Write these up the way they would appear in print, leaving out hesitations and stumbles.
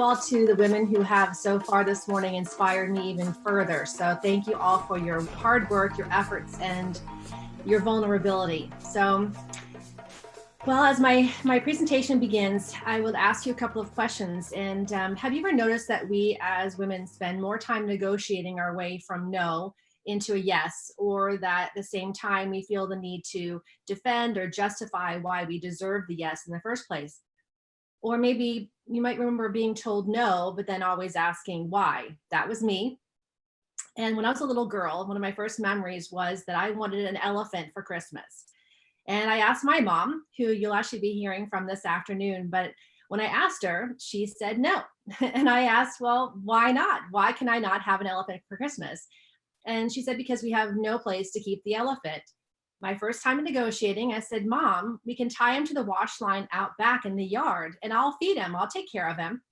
you all to the women who have so far this morning inspired me even further. So thank you all for your hard work, your efforts, and your vulnerability. So, well, as my presentation begins, I will ask you a couple of questions. And have you ever noticed that we as women spend more time negotiating our way from no into a yes, or that at the same time we feel the need to defend or justify why we deserve the yes in the first place? Or maybe you might remember being told no, but then always asking why. That was me. And when I was a little girl, one of my first memories was that I wanted an elephant for Christmas. And I asked my mom, who you'll actually be hearing from this afternoon, but when I asked her, she said no. And I asked, well, why not? Why can I not have an elephant for Christmas? And she said, because we have no place to keep the elephant. My first time in negotiating, I said, Mom, we can tie him to the wash line out back in the yard and I'll feed him. I'll take care of him.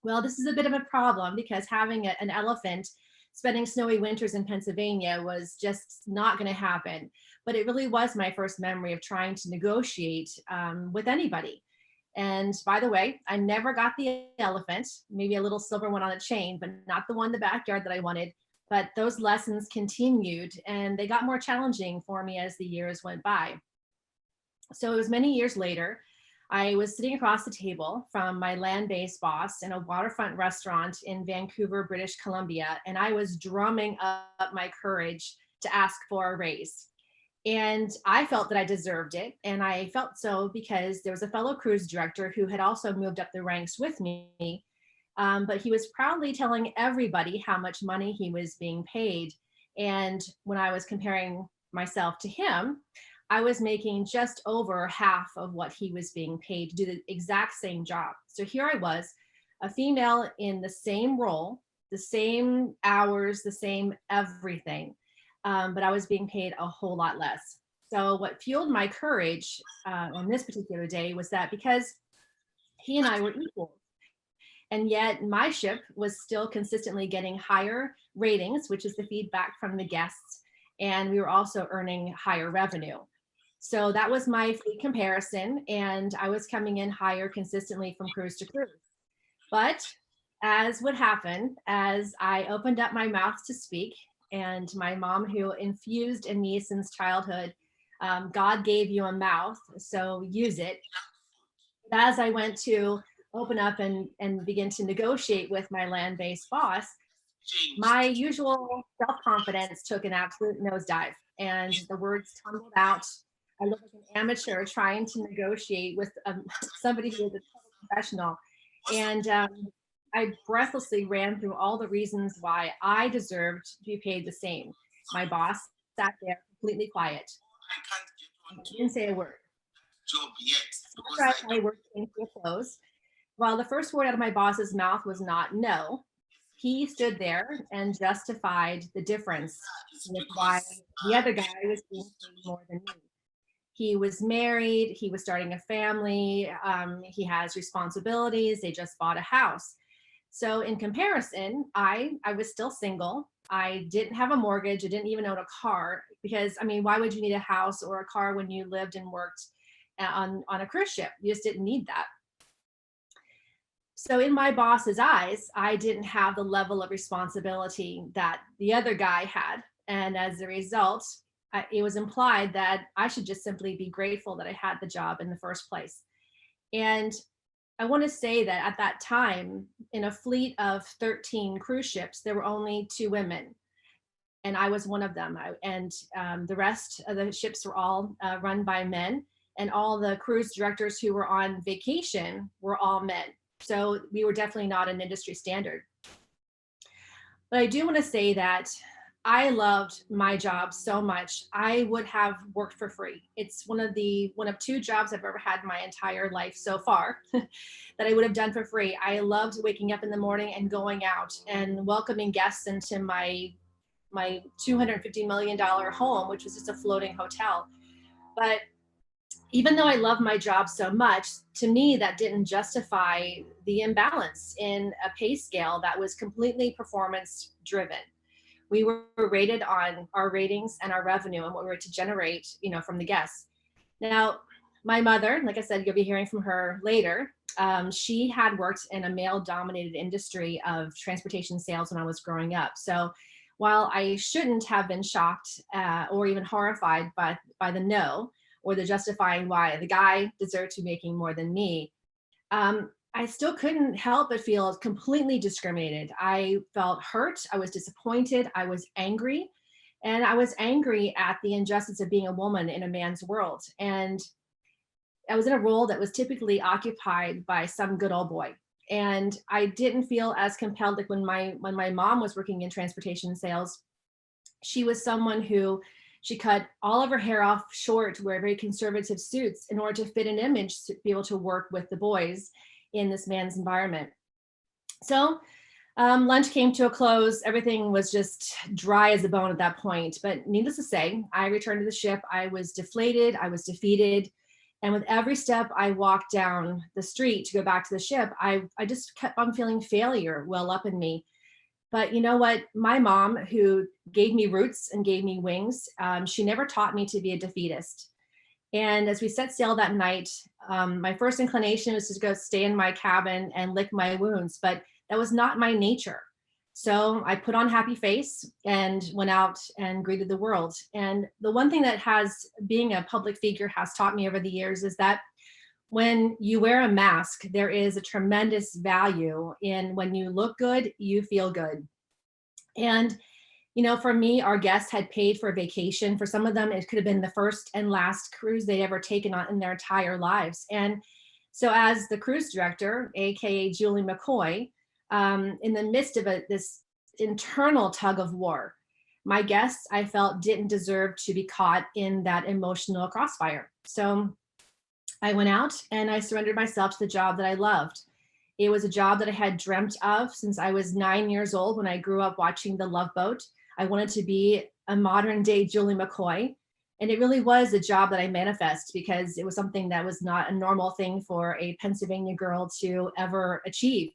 Well, this is a bit of a problem because having an elephant spending snowy winters in Pennsylvania was just not going to happen. But it really was my first memory of trying to negotiate with anybody. And by the way, I never got the elephant, maybe a little silver one on a chain, but not the one in the backyard that I wanted. But those lessons continued and they got more challenging for me as the years went by. So it was many years later, I was sitting across the table from my land-based boss in a waterfront restaurant in Vancouver, British Columbia, and I was drumming up my courage to ask for a raise. And I felt that I deserved it. And I felt so because there was a fellow cruise director who had also moved up the ranks with me. But he was proudly telling everybody how much money he was being paid. And when I was comparing myself to him, I was making just over half of what he was being paid to do the exact same job. So here I was, a female in the same role, the same hours, the same everything, but I was being paid a whole lot less. So what fueled my courage on this particular day was that because he and I were equal, and yet my ship was still consistently getting higher ratings, which is the feedback from the guests. And we were also earning higher revenue. So that was my fleet comparison. And I was coming in higher consistently from cruise to cruise. But as would happen, as I opened up my mouth to speak, and my mom, who infused in me since childhood, God gave you a mouth, so use it. As I went to open up and begin to negotiate with my land-based boss, my usual self-confidence took an absolute nosedive and the words tumbled out. I looked like an amateur trying to negotiate with somebody who was a total professional. And I breathlessly ran through all the reasons why I deserved to be paid the same. My boss sat there completely quiet. He didn't say a word. Job yet. So my work came to a close. While the first word out of my boss's mouth was not no, he stood there and justified the difference with why the other guy was being paid more than me. He was married, he was starting a family, he has responsibilities, they just bought a house. So in comparison, I was still single. I didn't have a mortgage, I didn't even own a car because, I mean, why would you need a house or a car when you lived and worked on a cruise ship? You just didn't need that. So in my boss's eyes, I didn't have the level of responsibility that the other guy had. And as a result, it was implied that I should just simply be grateful that I had the job in the first place. And I want to say that at that time, in a fleet of 13 cruise ships, there were only 2 women. And I was one of them. The rest of the ships were all run by men. And all the cruise directors who were on vacation were all men. So we were definitely not an industry standard. But I do want to say that I loved my job so much. I would have worked for free. It's one of 2 jobs I've ever had in my entire life so far that I would have done for free. I loved waking up in the morning and going out and welcoming guests into my $250 million home, which was just a floating hotel. But even though I love my job so much, to me, that didn't justify the imbalance in a pay scale that was completely performance driven. We were rated on our ratings and our revenue and what we were to generate, from the guests. Now, my mother, like I said, you'll be hearing from her later. She had worked in a male dominated industry of transportation sales when I was growing up. So while I shouldn't have been shocked or even horrified by the no or the justifying why the guy deserved to be making more than me, I still couldn't help but feel completely discriminated. I felt hurt. I was disappointed. I was angry. And I was angry at the injustice of being a woman in a man's world. And I was in a role that was typically occupied by some good old boy. And I didn't feel as compelled, like when my mom was working in transportation sales. She was someone who she cut all of her hair off short, wear very conservative suits in order to fit an image to be able to work with the boys in this man's environment. So lunch came to a close. Everything was just dry as a bone at that point. But needless to say, I returned to the ship. I was deflated. I was defeated. And with every step I walked down the street to go back to the ship, I just kept on feeling failure well up in me. But you know what? My mom, who gave me roots and gave me wings, she never taught me to be a defeatist. And as we set sail that night, my first inclination was to go stay in my cabin and lick my wounds, but that was not my nature. So I put on happy face and went out and greeted the world. And the one thing that being a public figure has taught me over the years is that when you wear a mask, there is a tremendous value in when you look good, you feel good. And for me, our guests had paid for a vacation. For some of them, it could have been the first and last cruise they'd ever taken on in their entire lives. And so as the cruise director, AKA Julie McCoy, in the midst of this internal tug of war, my guests, I felt, didn't deserve to be caught in that emotional crossfire. So I went out and I surrendered myself to the job that I loved. It was a job that I had dreamt of since I was 9 years old when I grew up watching The Love Boat. I wanted to be a modern day Julie McCoy. And it really was a job that I manifest because it was something that was not a normal thing for a Pennsylvania girl to ever achieve.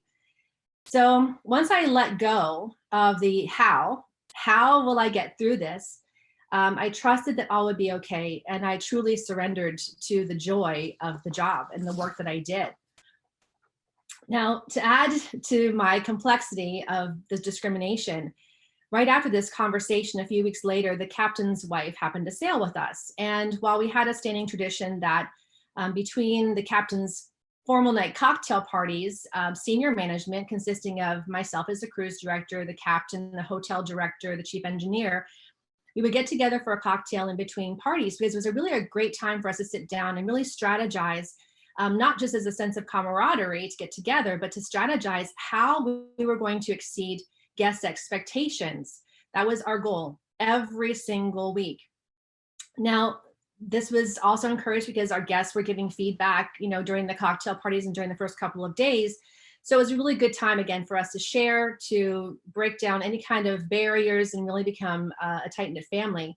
So once I let go of the how will I get through this? I trusted that all would be okay. And I truly surrendered to the joy of the job and the work that I did. Now, to add to my complexity of the discrimination, right after this conversation, a few weeks later, the captain's wife happened to sail with us. And while we had a standing tradition that between the captain's formal night cocktail parties, senior management consisting of myself as the cruise director, the captain, the hotel director, the chief engineer, we would get together for a cocktail in between parties because it was really a great time for us to sit down and really strategize, not just as a sense of camaraderie to get together, but to strategize how we were going to exceed guest expectations. That was our goal every single week. Now, this was also encouraged because our guests were giving feedback, during the cocktail parties and during the first couple of days. So it was a really good time again for us to share, to break down any kind of barriers and really become a tight-knit family.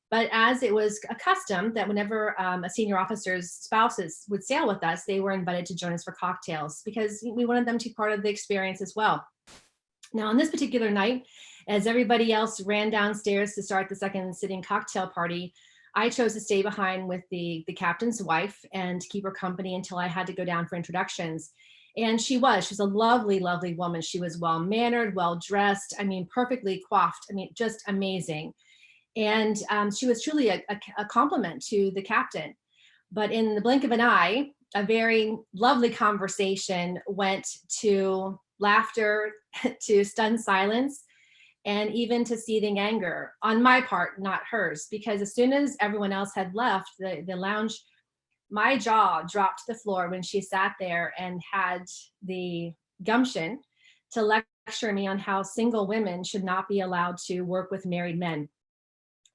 But as it was a custom that whenever a senior officer's spouses would sail with us, they were invited to join us for cocktails because we wanted them to be part of the experience as well. Now, on this particular night, as everybody else ran downstairs to start the second sitting cocktail party, I chose to stay behind with the captain's wife and keep her company until I had to go down for introductions. And she was a lovely, lovely woman. She was well-mannered, well-dressed, perfectly coiffed, just amazing. And she was truly a compliment to the captain. But in the blink of an eye, a very lovely conversation went to laughter, to stunned silence, and even to seething anger on my part, not hers, because as soon as everyone else had left the lounge, my jaw dropped to the floor when she sat there and had the gumption to lecture me on how single women should not be allowed to work with married men.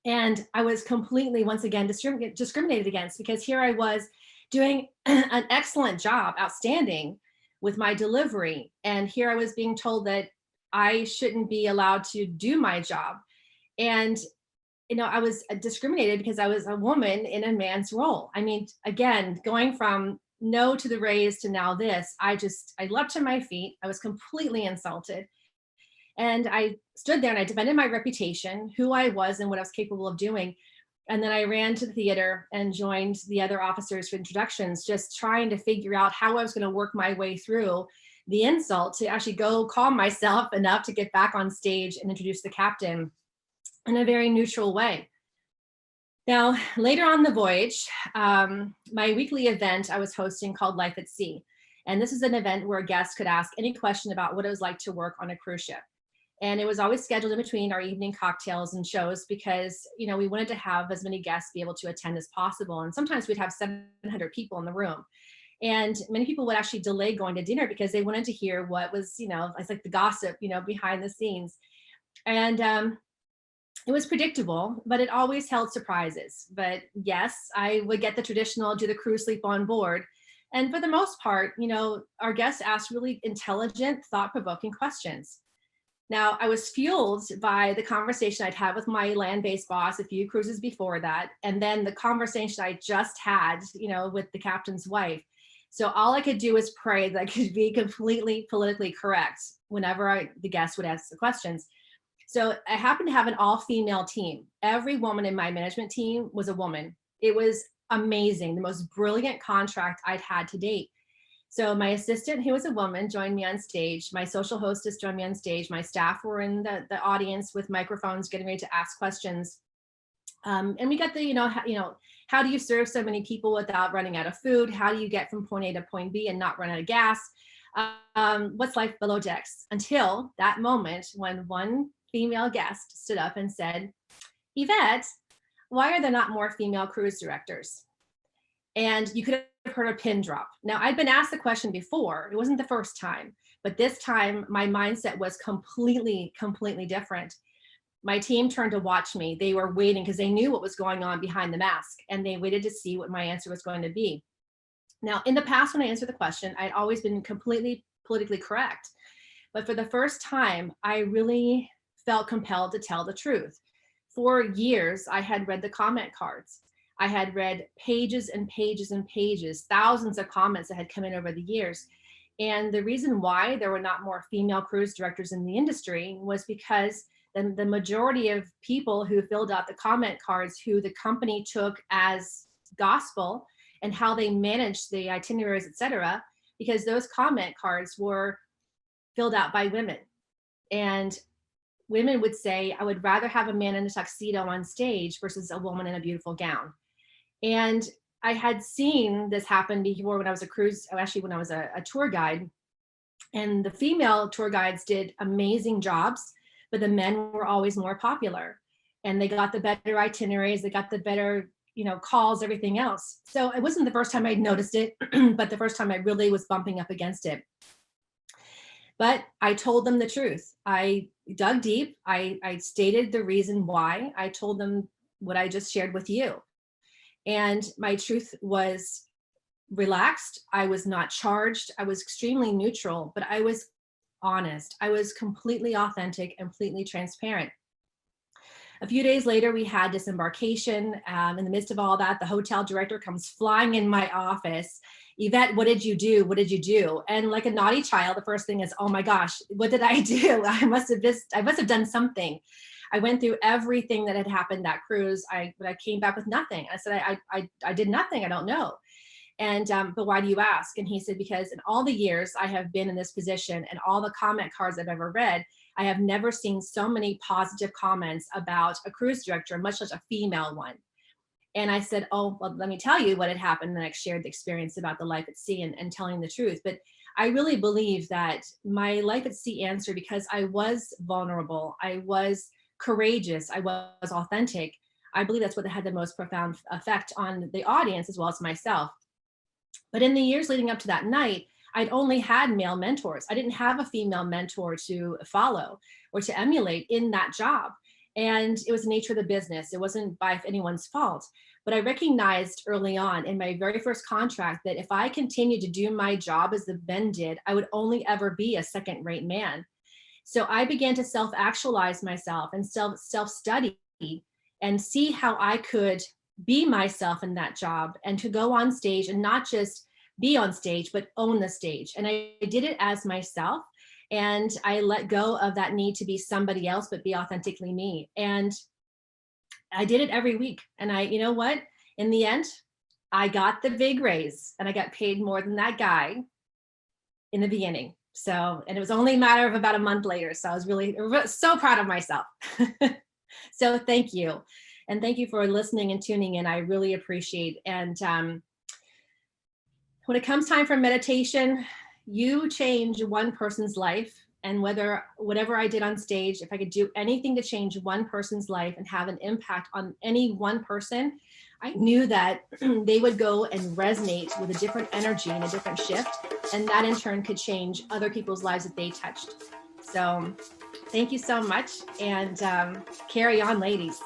And I was completely, once again, discriminated against because here I was doing an excellent job, outstanding with my delivery. And here I was being told that I shouldn't be allowed to do my job. And, I was discriminated because I was a woman in a man's role. Again, going from no to the raise to now this, I leapt to my feet. I was completely insulted. And I stood there and I defended my reputation, who I was and what I was capable of doing. And then I ran to the theater and joined the other officers for introductions, just trying to figure out how I was going to work my way through the insult to actually go calm myself enough to get back on stage and introduce the captain in a very neutral way. Now, later on the voyage, my weekly event I was hosting called Life at Sea. And this is an event where guests could ask any question about what it was like to work on a cruise ship. And it was always scheduled in between our evening cocktails and shows because, we wanted to have as many guests be able to attend as possible. And sometimes we'd have 700 people in the room. And many people would actually delay going to dinner because they wanted to hear what was, it's like the gossip, behind the scenes. And it was predictable, but it always held surprises. But yes, I would get the traditional, do the crew sleep on board? And for the most part, our guests asked really intelligent, thought-provoking questions. Now, I was fueled by the conversation I'd had with my land-based boss a few cruises before that, and then the conversation I just had, with the captain's wife. So all I could do was pray that I could be completely politically correct whenever the guests would ask the questions. So I happened to have an all-female team. Every woman in my management team was a woman. It was amazing, the most brilliant contract I'd had to date. So my assistant, who was a woman, joined me on stage. My social hostess joined me on stage. My staff were in the audience with microphones getting ready to ask questions. And we got the, how do you serve so many people without running out of food? How do you get from point A to point B and not run out of gas? What's life below decks? Until that moment when one female guest stood up and said, Yvette, why are there not more female cruise directors? And you could have heard a pin drop. Now, I'd been asked the question before. It wasn't the first time, but this time my mindset was completely different. My team turned to watch me. They were waiting because they knew what was going on behind the mask, and they waited to see what my answer was going to be. Now, in the past, when I answered the question, I'd always been completely politically correct. But for the first time, I really felt compelled to tell the truth. For years, I had read the comment cards. I had read pages and pages and pages, thousands of comments that had come in over the years. And the reason why there were not more female cruise directors in the industry was because the majority of people who filled out the comment cards, who the company took as gospel and how they managed the itineraries, etc., because those comment cards were filled out by women. And women would say, I would rather have a man in a tuxedo on stage versus a woman in a beautiful gown. And I had seen this happen before when I was when I was a tour guide. And the female tour guides did amazing jobs, but the men were always more popular. And they got the better itineraries, they got the better, calls, everything else. So it wasn't the first time I'd noticed it, but the first time I really was bumping up against it. But I told them the truth. I dug deep. I stated the reason why. I told them what I just shared with you. And my truth was relaxed. I was not charged. I was extremely neutral, but I was honest. I was completely authentic, completely transparent. A few days later, we had disembarkation. In the midst of all that, the hotel director comes flying in my office. Yvette, what did you do? What did you do? And like a naughty child, the first thing is, oh my gosh, what did I do? I must have done something. I went through everything that had happened that cruise. But I came back with nothing. I said, I did nothing. I don't know. And, but why do you ask? And he said, because in all the years I have been in this position and all the comment cards I've ever read, I have never seen so many positive comments about a cruise director, much less a female one. And I said, oh, well, let me tell you what had happened. And I shared the experience about the life at sea and telling the truth. But I really believe that my life at sea answer, because I was vulnerable, I was courageous, I was authentic. I believe that's what had the most profound effect on the audience as well as myself. But in the years leading up to that night, I'd only had male mentors. I didn't have a female mentor to follow or to emulate in that job. And it was the nature of the business. It wasn't by anyone's fault. But I recognized early on in my very first contract that if I continued to do my job as the men did, I would only ever be a second-rate man. So I began to self-actualize myself and self-study and see how I could be myself in that job and to go on stage and not just be on stage, but own the stage. And I did it as myself. And I let go of that need to be somebody else, but be authentically me. And I did it every week. And you know what? In the end, I got the big raise and I got paid more than that guy in the beginning. So, and it was only a matter of about a month later. So I was really so proud of myself. So thank you. And thank you for listening and tuning in. I really appreciate. And when it comes time for meditation, you change one person's life. And whatever I did on stage, if I could do anything to change one person's life and have an impact on any one person, I knew that they would go and resonate with a different energy and a different shift. And that in turn could change other people's lives that they touched. So thank you so much. And carry on, ladies.